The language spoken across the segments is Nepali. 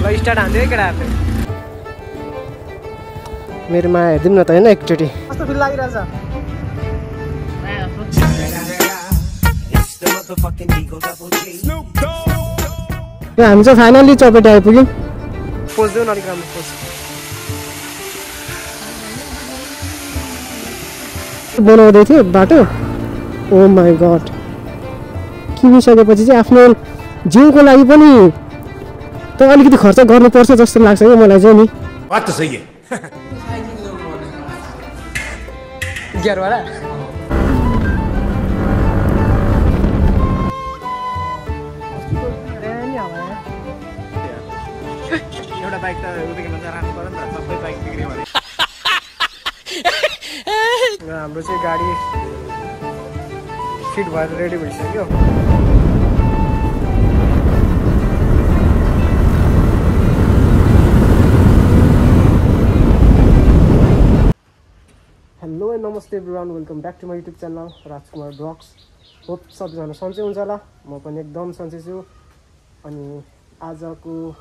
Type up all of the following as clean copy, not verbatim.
ल स्टार्ट हान्दियो है केटाहरूले। मेरो माया हेरिदिउँ न त होइन एकचोटि। कस्तो फिल लागिरहेछ? हामी चाहिँ फाइनली चपेट आइपुग्यौँ। पोज देऊ न अलिक राम्रो पोज। बनाउँदै थियो बाटो। ओ माई गड, किनिसकेपछि चाहिँ आफ्नो जिउको लागि पनि त अलिकति खर्च गर्नुपर्छ जस्तो लाग्छ क्या मलाई चाहिँ नि। बात त सही है। गियरवाला एउटा बाइक त उदेखि राख्नु पर्यो नि त, सबै बाइक बिग्रियो भने। हाम्रो चाहिँ गाडी फिट भएर रेडी भइसक्यो। Hello and namaste everyone, welcome back to my YouTube channel Rajkumar blogs. Hope सबजना सन्चै हुन्छ होला, म पनि एकदम सन्चै छु। अनि आजको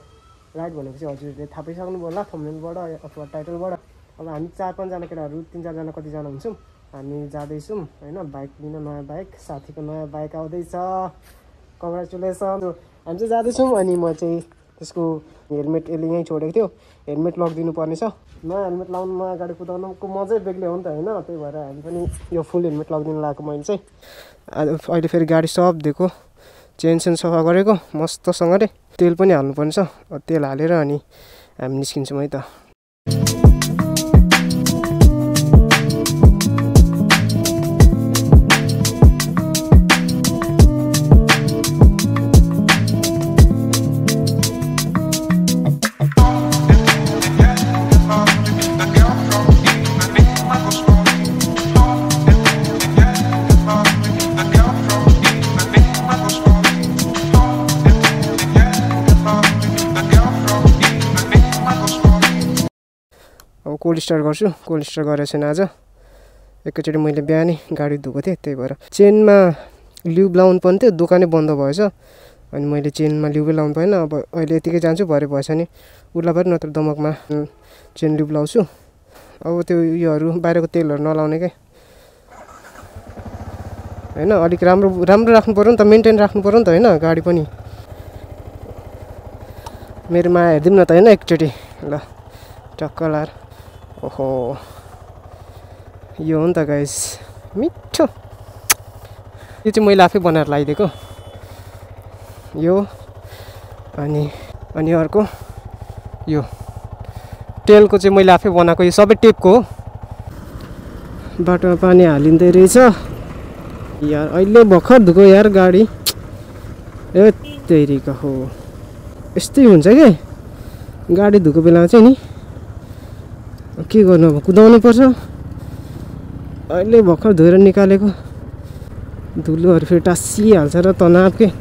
राइड भनेपछि हजुरहरूले थाहा पाइसक्नुभयो होला थम्बनेलबाट अथवा टाइटलबाट। अब हामी 4-5 जना केटाहरू 3-4 जना कतिजना हुन्छौँ, हामी जाँदैछौँ होइन बाइक लिन। नयाँ बाइक, साथीको नयाँ बाइक आउँदैछ, कङ्ग्रेचुलेसन। हामी चाहिँ जाँदैछौँ। अनि म चाहिँ त्यसको हेलमेट यसले यहीँ छोडेको थियो, हेलमेट लगिदिनु पर्नेछ। नयाँ हेलमेट लाउनु, नयाँ गाडी कुदाउनुको मजै बेग्लै हो नि त होइन। त्यही भएर हामी पनि यो फुल हेलमेट लगिदिनु लगाएको मैले चाहिँ। अहिले फेरि गाडी सब दिएको, चेन सफा गरेको मस्तसँगले। तेल पनि हाल्नुपर्छ, तेल हालेर अनि हामी निस्किन्छौँ है त। अब कोल्ड स्टार्ट गर्छु, कोल्ड स्टार्ट गरेको छैन आज। एकैचोटि मैले बिहानै गाडी धोएको थिएँ, त्यही भएर चेनमा ल्युब लाउनु पर्ने थियो, दोकानै बन्द भएछ। अनि मैले चेनमा ल्युबै लाउनु पाएन। अब अहिले यतिकै जान्छु, भरे भएछ नि उर्लाबारी नत्र दमकमा चेन ल्युब लाउँछु। अब त्यो उयोहरू बाहिरको तेलहरू नलाउने क्या होइन। अलिक राम्रो राख्नु पऱ्यो नि त, मेन्टेन राख्नु पऱ्यो नि त होइन गाडी पनि। मेरो माया हेरिदिउँ न त होइन एकचोटि। ल टक्क लाएर, ओहो यो हो नि त गाइस मिठो। यो चाहिँ मैले आफै बनाएर लगाइदिएको यो। अनि अर्को यो तेलको चाहिँ मैले आफै बनाएको, यो सबै टेपको हो। बाटोमा पानी हालिँदै रहेछ यार, अहिले भर्खर धुको यार गाडी। ए तेरिका हो, यस्तै हुन्छ क्या गाडी धुको बेलामा चाहिँ नि। के गर्नु, अब कुदाउनु पर्छ। अहिले भर्खर धोएर निकालेको धुलोहरू फेरि टाँसिहाल्छ र तनाव के।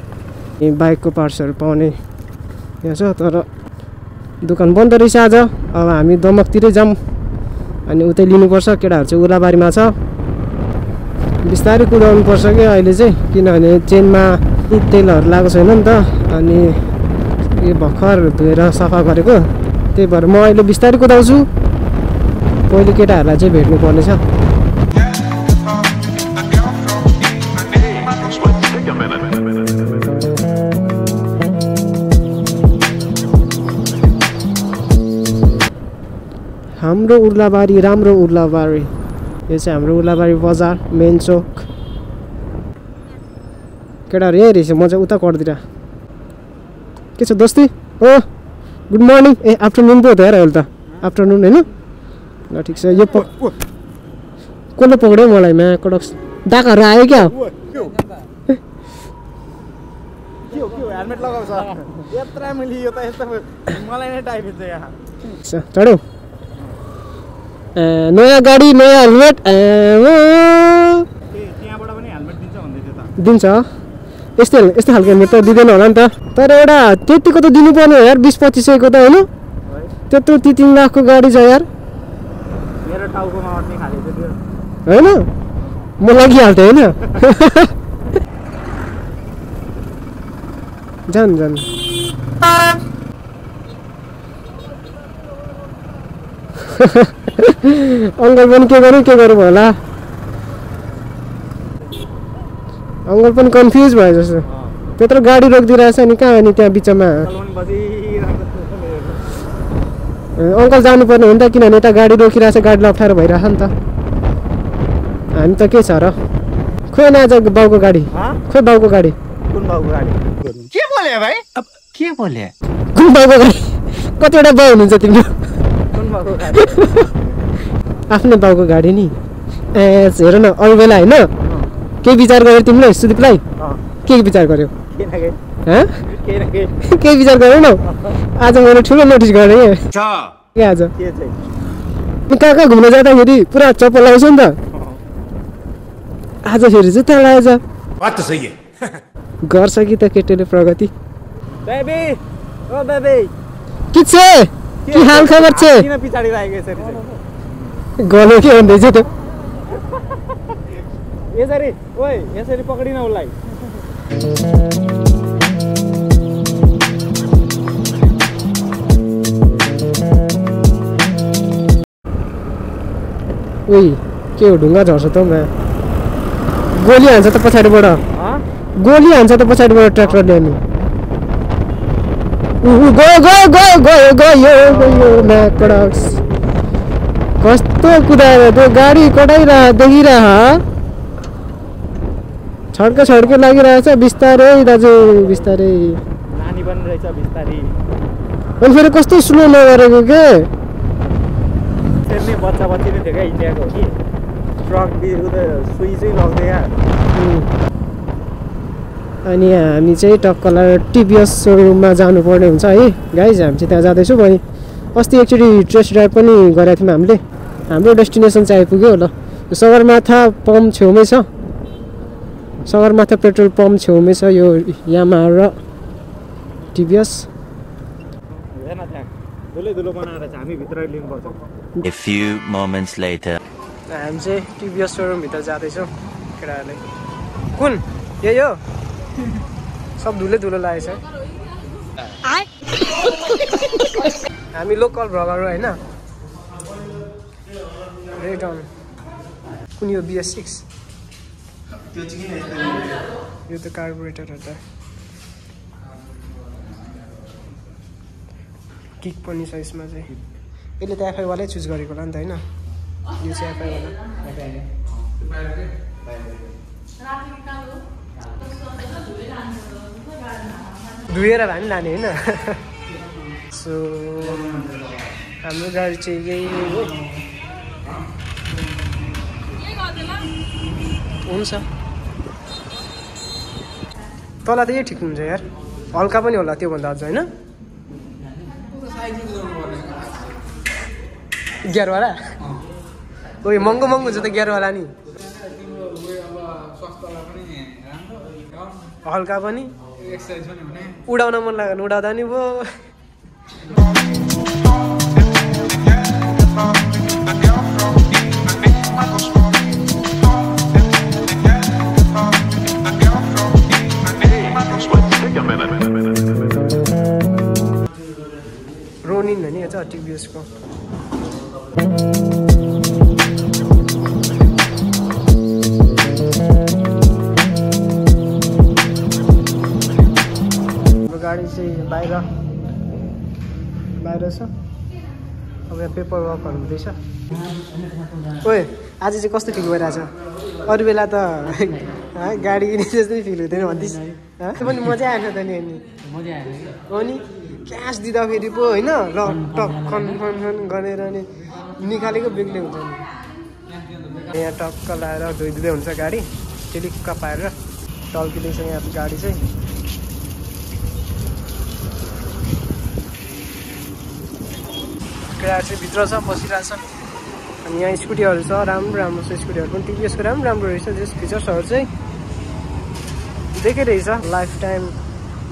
बाइकको पार्ट्सहरू पाउने यहाँ छ, तर दोकान बन्द रहेछ आज। अब हामी दमकतिरै जाऊँ अनि उतै लिनुपर्छ। केटाहरू चाहिँ उर्लाबारीमा छ, बिस्तारै कुदाउनु पर्छ क्या अहिले चाहिँ, किनभने चेनमा तेलहरू लगाएको छैन नि त। अनि यो भर्खर धोएर सफा गरेको, त्यही भएर म अहिले बिस्तारै कुदाउँछु। पहिले केटाहरूलाई चाहिँ भेट्नु पर्नेछ। हाम्रो उर्लाबारी, राम्रो उर्लाबारी। यो चाहिँ हाम्रो उर्लाबारी बजार, मेन चोक। केटाहरू यहीँ रहेछ, म चाहिँ उता कर्दिएर। के छ दोस्ती? हो गुड मर्निङ। ए आफ्टरनुन पो हो त यार, अहिले त आफ्टरनुन होइन। ल ठिक छ। यो कसले पक्रियो मलाई? म्या कडक्स डाकाहरू आयो क्या। हेलमेट लगाउँछ यत्रा मैले यो त यस्तो मलाई नै टाइप छ यहाँ। चढ्यौ नयाँ गाडी नयाँ हेलमेट। त्यहाँबाट पनि हेलमेट दिन्छ भन्दै थियो त। दिन्छ यस्तो खालको हेलमेट त दिँदैन होला नि त। तर एउटा त्यतिको त दिनुपर्ने हो यार, 20-25 को त होइन। त्यत्रो 3 लाखको गाडी छ यार। मेरो टाउकोमा अट्ने खाले होइन, म लगिहाल्थेँ होइन। जान अङ्कल पनि के गर्नु होला अङ्कल पनि कन्फ्युज भयो जस्तो त्यत्रो गाडी रोकिदिरहेछ नि कहाँ अनि त्यहाँ बिचमा अङ्कल जानुपर्ने हो नि त किनभने यता गाडी रोकिरहेछ गाडीलाई अप्ठ्यारो भइरहेछ नि त हामी त के छ र खोइ न आज बाउको गाडी खोइ बाउको गाडी कुन बाउको गाडी के बोले भाइ अब के बोले कुन बाउको गाडी कतिवटा बाउ हुनुहुन्छ तिम्रो कुन बाउको गाडी आफ्नै बाउको गाडी नि ए हेर न अरू बेला होइन के विचार गर्यो तिमीले सुदीपलाई के विचार गर्यो के विचार गर्यो न आज मैले ठुलो नोटिस गरेँ के आज कहाँ घुम्न जाँदाखेरि पुरा चप्पल लगाउँछ नि त आज फेरि जुत्ता लगाएछ गर्छ कि त केटीले प्रगति बेबी ओ बेबी के छ के हाल खबर छ किन पिछाडी लागेको यसरी गलो के भन्दैछ त यसरी ओइ यसरी पक्डिन उसलाई ओइ के हो ढुङ्गा झर्छ त गोली हान्छ त पछाडिबाट गोली हान्छ त पछाडिबाट ट्र्याक्टरले अनि गयो म्याकडक्स कस्तो कुदाएर त्यो गाडी कटाइरह देखिरह छड्के लागिरहेछ बिस्तारै दाजु बिस्तारै नानी पनि रहेछ बिस्तारै अनि फेरि कस्तो स्लो नगरेको के त्यसले बच्चा बच्चीले देखा इन्डियाको कि ट्रक सुई चाहिँ लग्दैन अनि हामी चाहिँ टक्कलाई टिभीएस सोरुममा जानुपर्ने हुन्छ है गाइज हामी चाहिँ त्यहाँ जाँदैछौँ अनि अस्ति एकचोटि टेस्ट ड्राइभ पनि गरेको थियौँ हामीले हाम्रो डेस्टिनेसन चाहिँ आइपुग्यो ल सगरमाथा पम्प छेउमै छ सगरमाथा पेट्रोल पम्प छेउमै छ यो यामाहा र टिभीएस हेर्न त्यहाँ धुलो बनाएर चाहिँ हामी भित्र लिनुपर्छ A few moments later हामी चाहिँ टिभीएस सोरुम भित्र जाँदैछौँ केटाहरूले कुन यही हो सब धुलो लागेछ हामी लोकल भ्लगर होइन रेड अन कुन यो BS6 यो त कार्बोरेटर हो त किक पनि छ यसमा चाहिँ यसले त एफआई वालै चुज गरेको होला नि त होइन यो चाहिँ एफआई वाला धुएर भए पनि लाने होइन सो हाम्रो गाडी चाहिँ यही हो हुन्छ तँलाई त यही ठिक हुन्छ यार हल्का पनि होला त्योभन्दा अझ होइन गियरवाला ओ यो महँगो हुन्छ त गियरवाला नि हल्का पनि उडाउन मन लाग्यो उडाउँदा नि भयो रोनिन हो नि यो चाहिँ टिभीएसको गाडी चाहिँ बाहिर छ अब यहाँ पेपर वर्कहरू हुँदैछ ओए आज चाहिँ कस्तो फिल भइरहेछ अरू बेला त गाडी किने जस्तै फिल हुँदैन भन्दैछ त्यो पनि मजा आएन त नि हो नि क्यास दिँदाखेरि पो होइन ल टक्कन गरेर नि निकालेको बेग्लै हुन्छ नि यहाँ टक्क लाएर धोइदिँदै हुन्छ गाडी टेलिक्क पाएर टल्किँदैछ यहाँ गाडी चाहिँ केटाहरू चाहिँ भित्र छ बसिरहेछ अनि यहाँ स्कुटीहरू छ राम्रो छ स्कुटीहरू पनि टिभीएसको राम्रो रहेछ जस फिचर्सहरू चाहिँ देखे रहेछ लाइफ टाइम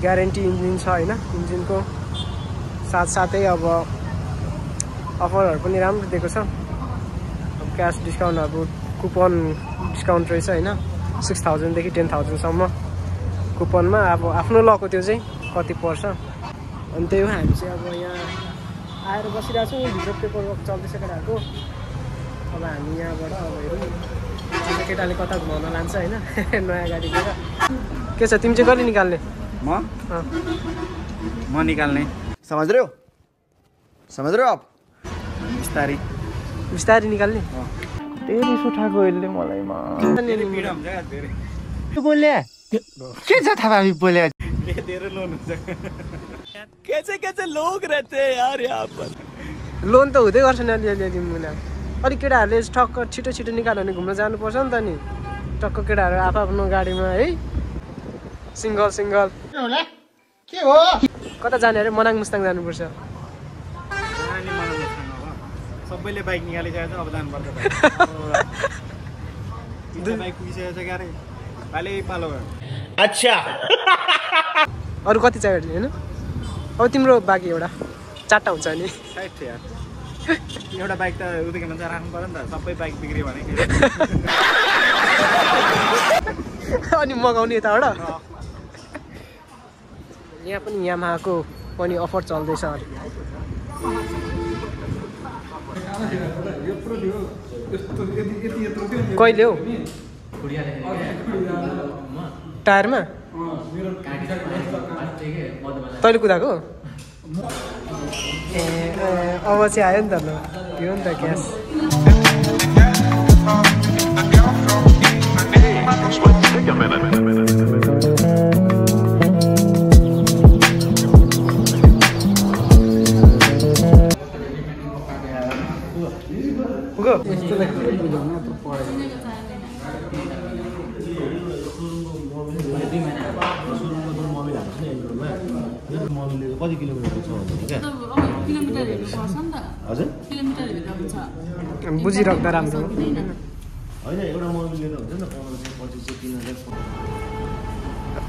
ग्यारेन्टी इन्जिन छ होइन इन्जिनको साथसाथै अब अफरहरू पनि राम्रो दिएको छ अब क्यास डिस्काउन्टहरू कुपन डिस्काउन्ट रहेछ होइन 6000 देखि 10,000 सम्म कुपनमा अब आफ्नो लको त्यो चाहिँ कति पर्छ अनि त्यही हो हामी चाहिँ अब यहाँ आएर बसिरहेको छौँ भित्र पेपर वर्क चल्दैछ केटाहरूको अब हामी यहाँबाट अब हेरौँ आज केटाले कता घुमाउन लान्छ होइन नयाँ गाडी लिएर के छ तिमी चाहिँ कहिले निकाल्ने म निकाल्ने समझ रहे हो आप बिस्तारी बिस्तारै निकाल्ने धेरै सुठाएको यसले मलाई बोले के छ थाहा बोले धेरै लोन हुन्छ कैसे लोग रहते हैं यार यहाँ पर लोन त हुँदै गर्छ नि अलिअलि मुना अलिक केटाहरूले ठक्क छिटो छिटो निकाल्यो भने घुम्न जानुपर्छ नि त नि टक्क केटाहरू आफ्नो गाडीमा है सिङ्गल के हो कता जाने अरे मनाङ मुस्ताङ जानुपर्छ सबैले बाइक निकालिसकेको छ अब जानुपर्छ बाइक पुगिसकेको छ क्यारे पालै पालो अच्छा अरू कति चाहियो होइन अब तिम्रो बाँकी एउटा 4टा हुन्छ नि साइड थियो यार एउटा बाइक त उदेखि मान्छे राख्नु पर्यो नि त सबै बाइक बिग्रियो भने अनि मगाउने यताबाट यहाँ पनि यामाहाको पनि अफर चल्दैछ अरे कहिले हो टायरमा तैँले कुदाएको ए अब चाहिँ आयो नि त ल त्यो नि त ग्यास कति किलोमिटर छ हजुर बुझिराख्दा राम्रो होइन एउटा मोबाइल लिएर हुन्छ नि 1500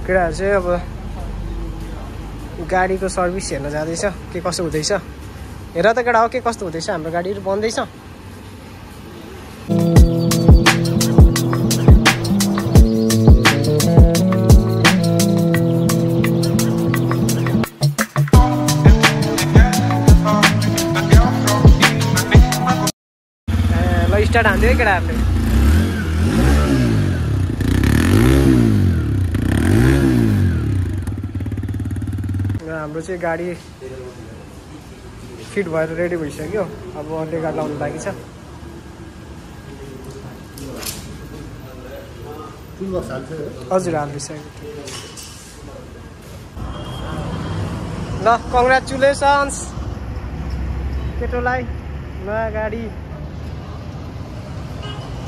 केटाहरू चाहिँ अब गाडीको सर्भिस हेर्न जाँदैछ के कसो हुँदैछ हेर त केटा हो के कस्तो हुँदैछ हाम्रो गाडीहरू बन्दैछ स्टार्ट हान्थ्यो है केटाहरूले हाम्रो चाहिँ गाडी फिट भएर रेडी भइसक्यो अब अर्ले गाडी लाउनु बाँकी छ हजुर हालिसक्यो ल कङ्ग्रेचुलेसन्स केटोलाई नयाँ गाडी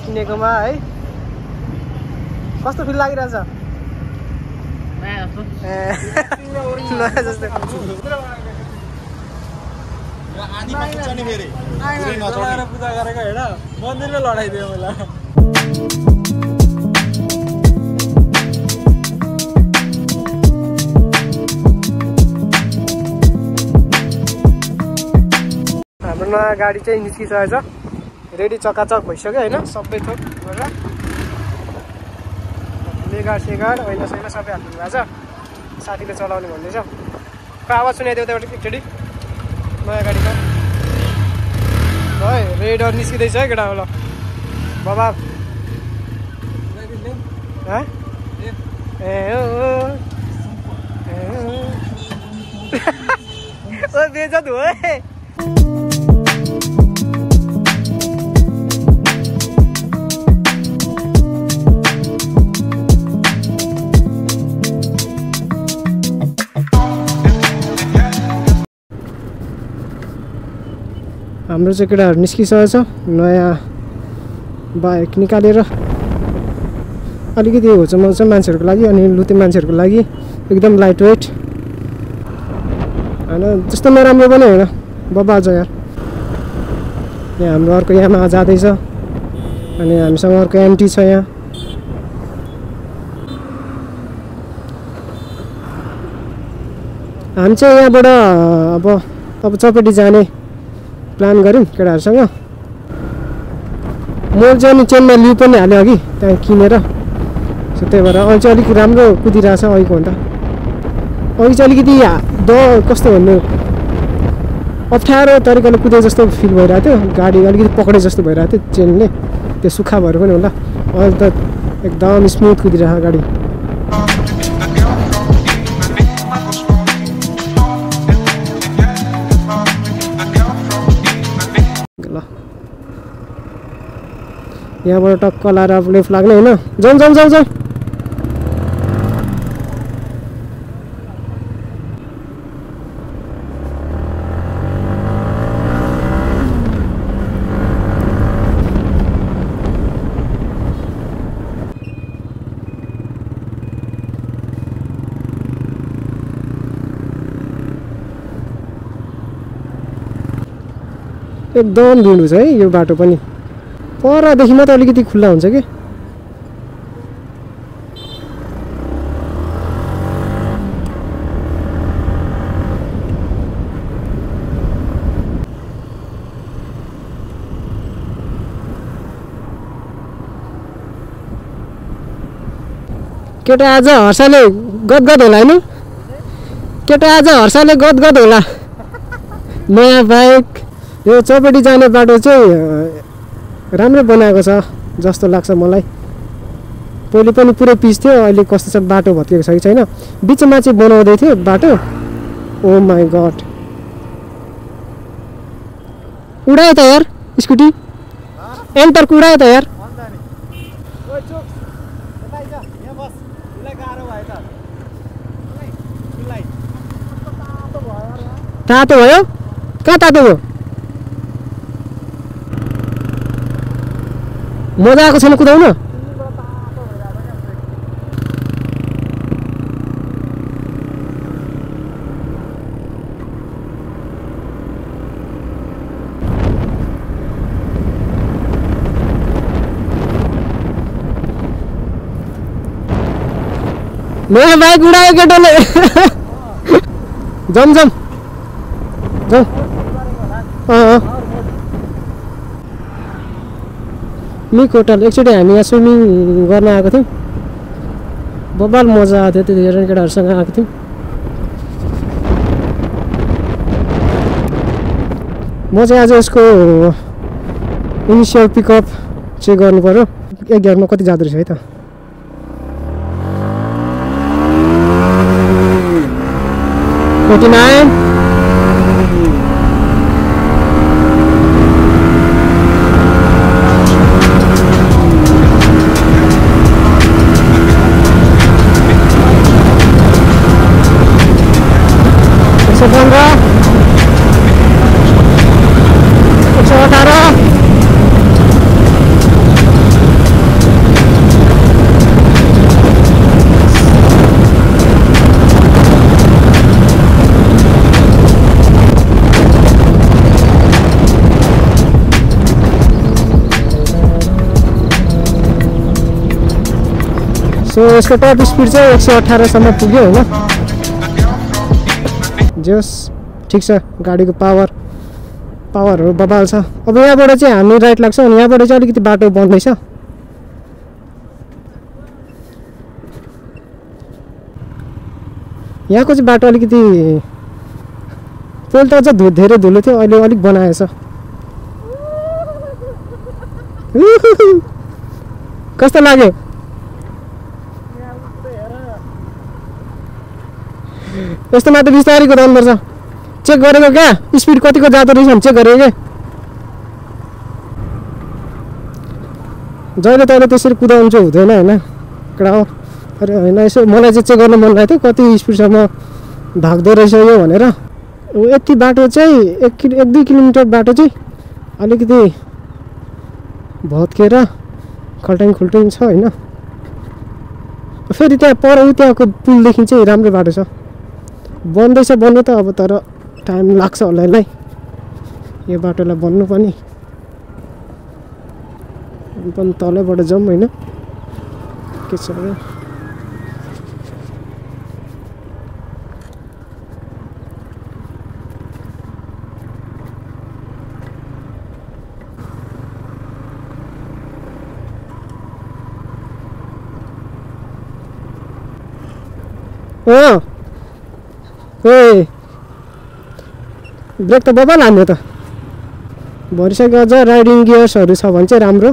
किनेकोमा है कस्तो फिल लागिरहेछ नयाँ जस्तो पूजा गरेको हेर मन्दिरले लडाइदियो मलाई हाम्रो नयाँ गाडी चाहिँ निस्किसकेको छ रेडी चकाचक भइसक्यो होइन सबै थोक गरेर लेगाड सेगाड ऐना सैना सबै हाल्नु भएको छ साथीले चलाउने भन्दैछ आवाज सुनाइदियो त एउटा एकचोटि नयाँ गाडीको है रेडर निस्किँदैछ है केटा ल बाबा ओ बेइज्जत हो है हाम्रो चाहिँ केटाहरू निस्किसकेको छ नयाँ बाइक निकालेर अलिकति होचमच मान्छेहरूको लागि अनि लुते मान्छेहरूको लागि एकदम लाइट वेट होइन त्यस्तो नराम्रो पनि होइन बब्बा छ यार यहाँ हाम्रो अर्को यामाहा जाँदैछ अनि हामीसँग अर्को एमटी छ यहाँ हामी चाहिँ यहाँबाट अब चपेटी जाने प्लान गऱ्यौँ केटाहरूसँग मैले चाहिँ अनि चेनमा लिउ पनि हालेँ अघि त्यहाँ किनेर सो त्यही भएर अहिले चाहिँ अलिक राम्रो कुदिरहेछ अहिलेको भन्दा अघि चाहिँ अलिकति कस्तो भन्नु अप्ठ्यारो तरिकाले कुदे जस्तो फिल भइरहेको थियो गाडी अलिकति पक्रे जस्तो भइरहेको थियो चेनले त्यो सुक्खा भएर पनि होला अहिले त एकदम स्मुथ कुदिरहेको गाडी ल यहाँबाट टक्क लाएर अब लेफ्ट लाग्ने होइन जाउँ जाउँ जाउँ जाउँ एकदम भिड हुन्छ है यो बाटो पनि परदेखि मात्र अलिकति खुल्ला हुन्छ कि केटा आज हर्षाले गदगद होला हैन केटा आज हर्षाले गदगद होला नयाँ बाइक यो चौपटी जाने बाटो चाहिँ राम्रो बनाएको छ जस्तो लाग्छ मलाई पहिले पनि पुरै पिच थियो अहिले कस्तो छ बाटो भत्केको छ कि छैन बिचमा चाहिँ बनाउँदै थियो बाटो ओ माई गड उडायो त यार स्कुटी एन्टर उडायो त यार तातो भयो कहाँ तातो भयो मजा आएको छैन कुदाउन नयाँ बाइक उडायो केटाले जाउँ जाउँ जाउँ मिक होटल एकचोटि हामी यहाँ स्विमिङ गर्न आएको थियौँ बबाल मजा आएको थियो त्यतिखेर केटाहरूसँग आएको थियौँ म चाहिँ आज यसको इनिसियल पिकअप चाहिँ गर्नु पर्यो एक गियरमा कति जाँदो रहेछ है त 49 सो यसको टप स्पिड चाहिँ 118 सम्म पुग्यो होइन जोस् ठिक छ गाडीको पावरहरू बबाल छ अब यहाँबाट चाहिँ हामी राइट लाग्छ अनि यहाँबाट चाहिँ अलिकति बाटो बन्दैछ यहाँको चाहिँ बाटो अलिकति पहिले त अझ धेरै धुलो थियो अहिले अलिक बनाएछ कस्तो लाग्यो यस्तोमा त बिस्तारै कुदाउनुपर्छ चेक गरेको क्या स्पिड कतिको जाँदो रहेछ भने चेक गरेको क्या जहिले तहिले त्यसरी कुदाउनु चाहिँ हुँदैन होइन कडा हो अरे होइन यसो मलाई चाहिँ चेक गर्न मन लागेको थियो कति स्पिडसम्म भाग्दो रहेछ यो भनेर यति बाटो चाहिँ 1-2 किलोमिटर बाटो चाहिँ अलिकति भत्केर खल्टाङ खुल्टुङ छ होइन फेरि त्यहाँ पर त्यहाँको पुलदेखि चाहिँ राम्रो बाटो छ बन्दैछ बन्नु त अब तर टाइम लाग्छ होला यसलाई यो बाटोलाई बन्नु पनि तलैबाट जाउँ होइन के छ ब्रेक त बबाल हान्यो त भरिसक्यो अझ राइडिङ गियर्सहरू छ भने चाहिँ राम्रो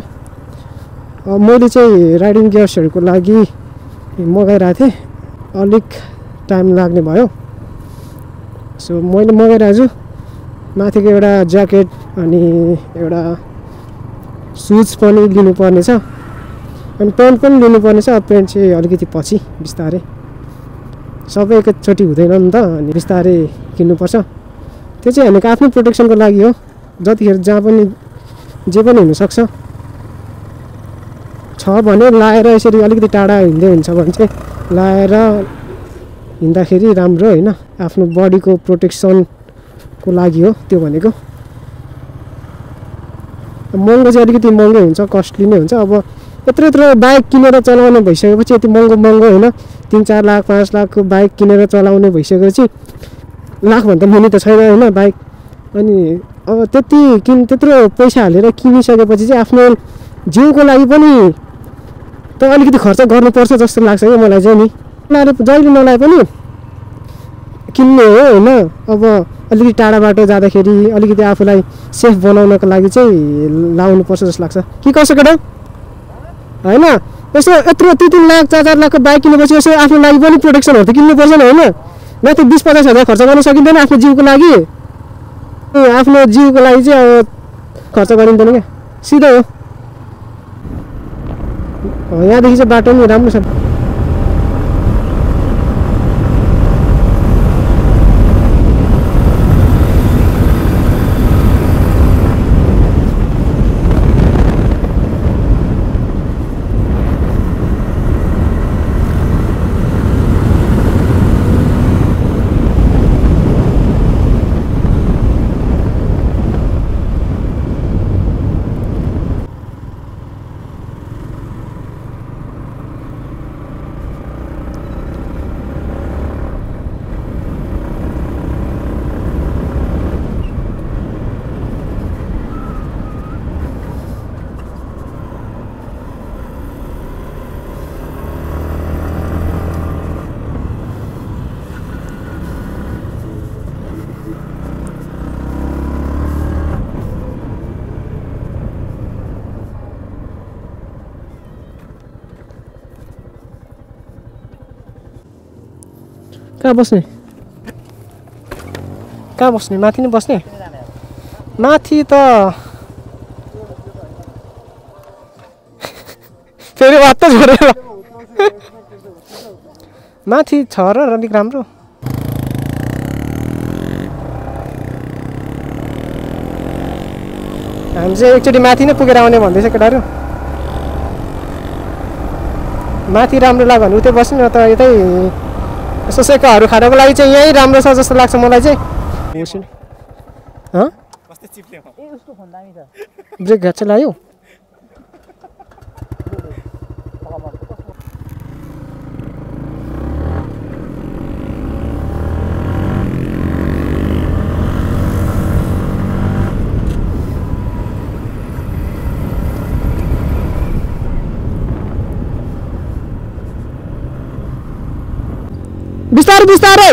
मैले चाहिँ राइडिङ गियर्सहरूको लागि मगाइरहेको थिएँ अलिक टाइम लाग्ने भयो सो मैले मगाइरहेको छु माथिको एउटा ज्याकेट अनि एउटा सुज पनि लिनुपर्ने छ अनि प्यान्ट पनि लिनुपर्ने छ प्यान्ट चाहिँ अलिकति पछि बिस्तारै सबै एकैचोटि हुँदैन नि त अनि बिस्तारै किन्नुपर्छ त्यो चाहिँ हामीको आफ्नो प्रोटेक्सनको लागि हो जतिखेर जहाँ पनि जे पनि हुनसक्छ छ भने लाएर यसरी अलिकति टाढा हिँड्दै हुन्छ भने चाहिँ लाएर हिँड्दाखेरि राम्रो होइन आफ्नो बडीको प्रोटेक्सनको लागि हो त्यो भनेको महँगो चाहिँ अलिकति महँगो हुन्छ कस्टली नै हुन्छ अब यत्रो बाइक किनेर चलाउने भइसकेपछि यति महँगो होइन 3-4 लाख 5 लाखको बाइक किनेर चलाउने भइसकेपछि लाखभन्दा मुनि त छैन होइन बाइक अनि अब त्यत्रो पैसा हालेर किनिसकेपछि चाहिँ आफ्नो जिउको लागि पनि त अलिकति खर्च गर्नुपर्छ जस्तो लाग्छ क्या मलाई चाहिँ नि जहिले नलाए पनि किन्ने हो होइन अब अलिकति टाढा बाटो जाँदाखेरि अलिकति आफूलाई सेफ बनाउनको लागि चाहिँ लाउनुपर्छ जस्तो लाग्छ कि कसो केटा होइन यसो यत्रो 3 लाख 4 लाखको बाइक किनेपछि यसो आफ्नो लागि पनि प्रोटेक्सनहरू त किन्नुपर्छ नि होइन न त 20-50 हजार खर्च गर्न सकिँदैन आफ्नो जिउको लागि आफ्नो जिउको लागि चाहिँ अब खर्च गरिँदैन क्या सिधै हो यहाँदेखि चाहिँ बाटो पनि राम्रो छ कहाँ बस्ने माथि नै बस्ने माथि त फेरि वात त छोडेर माथि छ र अलिक राम्रो हामी चाहिँ एकचोटि माथि नै पुगेर आउने भन्दैछ केटाहरू माथि राम्रो लाग्यो भने उतै बस्ने न त यतै यसो सेकाहरू खानको लागि चाहिँ यहीँ राम्रो छ जस्तो लाग्छ मलाई चाहिँ ब्रेक घाट चाहिँ लाग्यो बिस्तारै बिस्तारै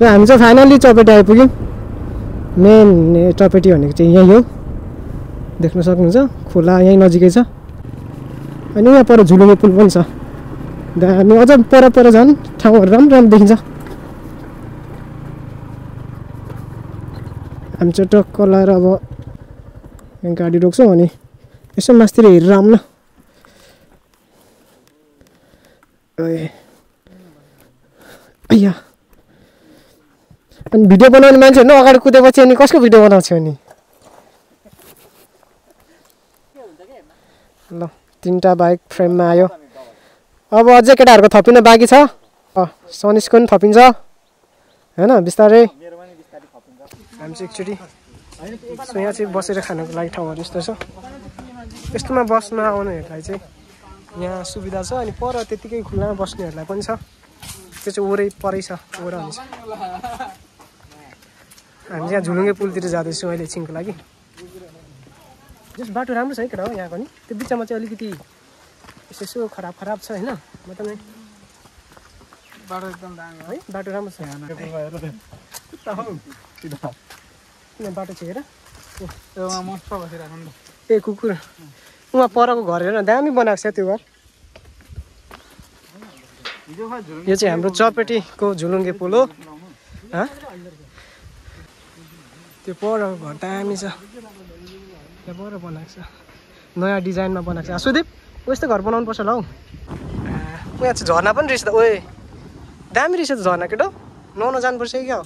हामी चाहिँ फाइनली चौपेटी आइपुग्यौँ मेन चौपेटी भनेको चाहिँ यहीँ हो देख्न सक्नुहुन्छ खोला यहीँ नजिकै छ अनि यहाँ पर झुलुङ्गे पुल पनि छ हामी अझ पर झन् ठाउँहरू राम्रो राम्रो देखिन्छ हामी चाहिँ टक्क लाएर अब गाडी रोक्छौँ अनि यसो मास्तिर हेरेर आउँ न। अनि भिडियो बनाउने मान्छेहरू अगाडि कुदेपछि अनि कसको भिडियो बनाउँछ अनि ल 3टा बाइक फ्रेममा आयो। अब अझै केटाहरूको थपिन बाँकी छ। सनिसको पनि थपिन्छ हैन बिस्तारै। हामी चाहिँ एकचोटि यहाँ चाहिँ बसेर खानको लागि ठाउँहरू यस्तो छ। यस्तोमा बस्न आउनेहरूलाई चाहिँ यहाँ सुविधा छ अनि पर त्यतिकै खुल्लामा बस्नेहरूलाई पनि छ। त्यो चाहिँ वरै परै छ वरा हुन्छ। हामी यहाँ झुलुङ्गे पुलतिर जाँदैछौँ अहिले एकछिनको लागि। जस बाटो राम्रो छ है केटा हो यहाँको नि। त्यो बिचमा चाहिँ अलिकति यसो खराब छ होइन मतलब बाटो एकदम दामी है। बाटो राम्रो छ यहाँ बाटो छ हेर ए कुकुर उहाँ परको घर हेर दामी बनाएको छ त्यो घर। यो चाहिँ हाम्रो चपेटीको झुलुङ्गे पुल हो। त्यो परको घर दामी छ त्यहाँ पर बनाएको छ नयाँ डिजाइनमा बनाएको छ। सुदीप यस्तो घर बनाउनु पर्छ होला हौ। यहाँ चाहिँ झर्ना पनि रहेछ त ओए दामी रहेछ त झर्ना केटो नुहाउन जानुपर्छ क्या हो।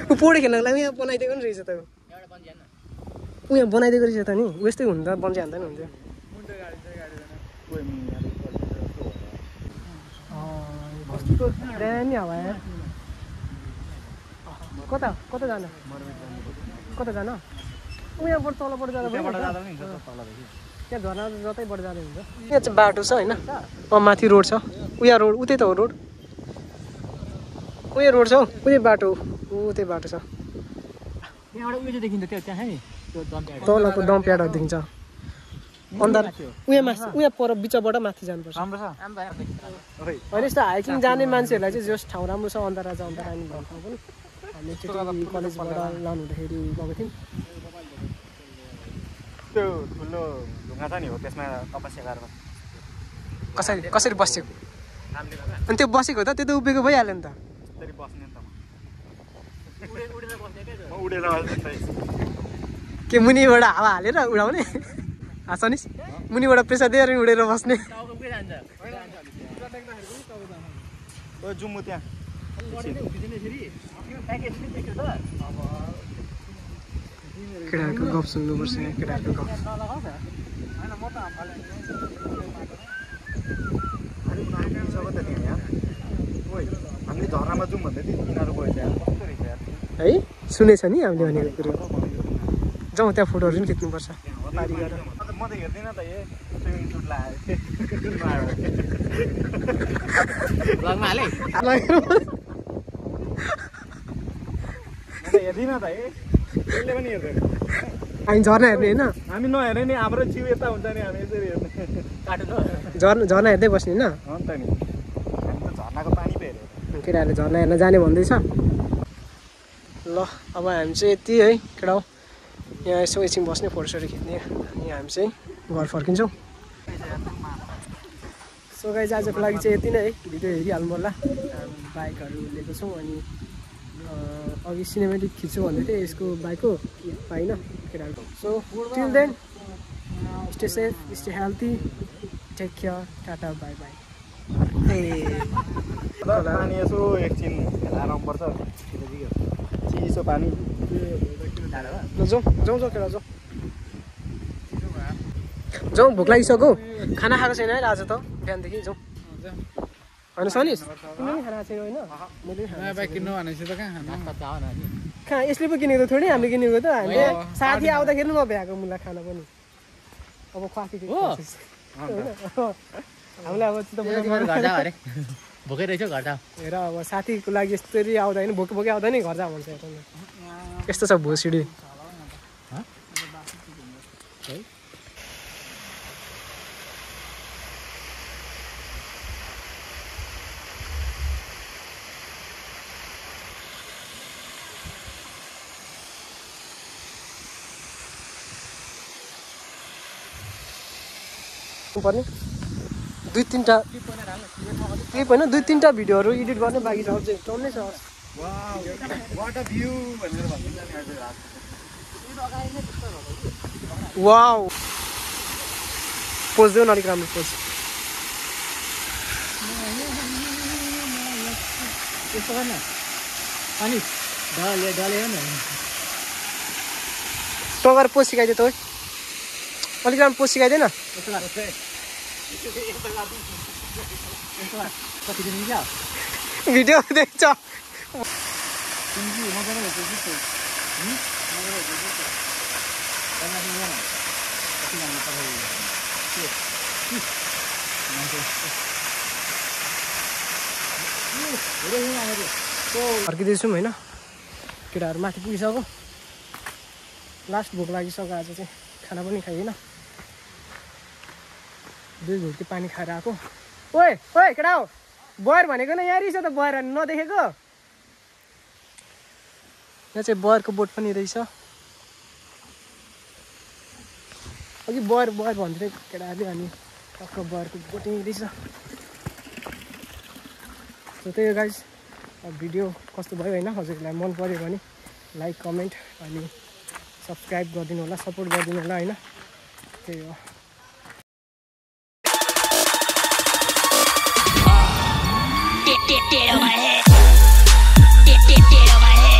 ऊ पौडी खेल्नको लागि यहाँ बनाइदिएको नि रहेछ त ऊ यहाँ बनाइदिएको रहेछ त नि यस्तै हुनु त बन्ची हान्दा नि हुन्थ्यो। दामी हावा यार। कता कता जानु कता जानु ऊ यहाँबाट तलबाट जाँदा त्यहाँ झर्ना जतैबाट जाँदै हुन्छ। यहाँ चाहिँ बाटो छ होइन माथि रोड छ उया रोड उतै त हो रोड उयो रोड छ हौ उयो बाटो उतै बाटो छ। तलको डम्प्याडहरू देखिन्छ अन्धार उयो माथि उयो पर बिचबाट माथि जानुपर्छ। होइन यस्तो हाइकिङ जाने मान्छेहरूलाई चाहिँ जस ठाउँ राम्रो छ अन्धारा छ अन्धारा नि भन्नु पनि हामी कलेजबाट लानु हुँदाखेरि गएको थियौँ। त्यो ठुलो ढुङ्गा छ नि हो त्यसमा तपस्या गरेर कसरी बसेको अनि त्यो बसेको त त्यो त उभिएको भइहाल्यो नि त। के मुनिबाट हावा हालेर उडाउने सनिस मुनिबाट प्रेसर दिएर उडेर बस्ने। केटाहरूको गफ सुन्नुपर्छ यहाँ केटाहरूको गफ। हामीले झर्नामा जाउँ भन्दै थियो किनारो गएछ है सुनेछ नि हामीले भनेको कुरो। जाउँ त्यहाँ फोटोहरू पनि खिच्नुपर्छ पारी गरेर। म त हेर्दिनँ त ए स्विमिङ सुट हेर्दिनँ त ए त्यसले पनि हेर्दैन। हामी झर्ना हेर्ने होइन हामी नहेर्ने नि हाम्रो जिउ यता हुन्छ नि हामी यसरी हेर्ने झर्ना हेर्दै बस्ने होइन अन्त नि हामी त झर्नाको पानी पो हेऱ्यो। केटाहरूले झर्ना हेर्न जाने भन्दैछ। ल अब हामी चाहिँ यति है केटा हो यहाँ यसो एकछिन बस्ने फोटोसोटो खिच्ने अनि हामी चाहिँ घर फर्किन्छौँ। सो गाइज आजको लागि चाहिँ यति नै है भिडियो हेरिहाल्नु पर्ला। बाइकहरू लिएको छौँ अनि अघि सिनेमेटिक खिच्छु भन्दै थिएँ यसको बाइकको पाइनँ केटाहरूको। So till then stay safe stay healthy take care tata bye bye. पानी यसो एकछिन खेलाएर आउनुपर्छ चिसो पानी। जाउँ जाउँ जाउँ केटा जाउँ जाउँ भोक लागिसक्यो खाना खाएको छैन है आज त बिहानदेखि जाउँ होइन सनिस तिमीले पनि खाना छैन होइन मैले कहाँ यसले पो किनेको त थोरै हामीले किनेको त हामीले साथी आउँदाखेरि म भ्याएको मुला खाना पनि अब ख्वाकी हामीलाई अब भोकै रहेछ घर जा हेर अब साथीको लागि यस्तरी आउँदा होइन भोकै भोकै आउँदा नि घर जा भन्छ यस्तो छ भोसिडी। पर्ने दुई तिनवटा क्लिप होइन दुई तिनवटा भिडियोहरू एडिट गर्ने बाँकी छ अझै टन्नै छ। वाट अ भ्यू भनेर भन्छ नि वाउ पोज देऊ न अलिक राम्रो पोज यसो गर्न अनि डले डले हो नि टगर पोज सिकाइदे त अलिक राम्रो पोज सिकाइदे न यसो गर कति दिन क्या भिडियो देख्छ तिमी मजाले हुन्छ कि मजाले हुन्छ कि कति राम्रो पठाइदियो फर्किँदैछौँ होइन केटाहरू माथि पुगिसक्यो लास्ट भोक लागिसक्यो आज चाहिँ खाना पनि खाइएन 2 घुर्की पानी खाएर आएको ओए ओए केटा हो बयर भनेको न यहाँ रहेछ त बयर नदेखेको यहाँ चाहिँ बयरको बोट पनि रहेछ अघि बयर बयर भन्दै केटाहरूले अनि टक्क बयरको बोटै रहेछ त्यही हो गाइस भिडियो कस्तो भयो होइन हजुरलाई मन पर्यो भने लाइक कमेन्ट अनि सब्सक्राइब गरिदिनु होला सपोर्ट गरिदिनु होला होइन त्यही हो Get on my head. Get on my head.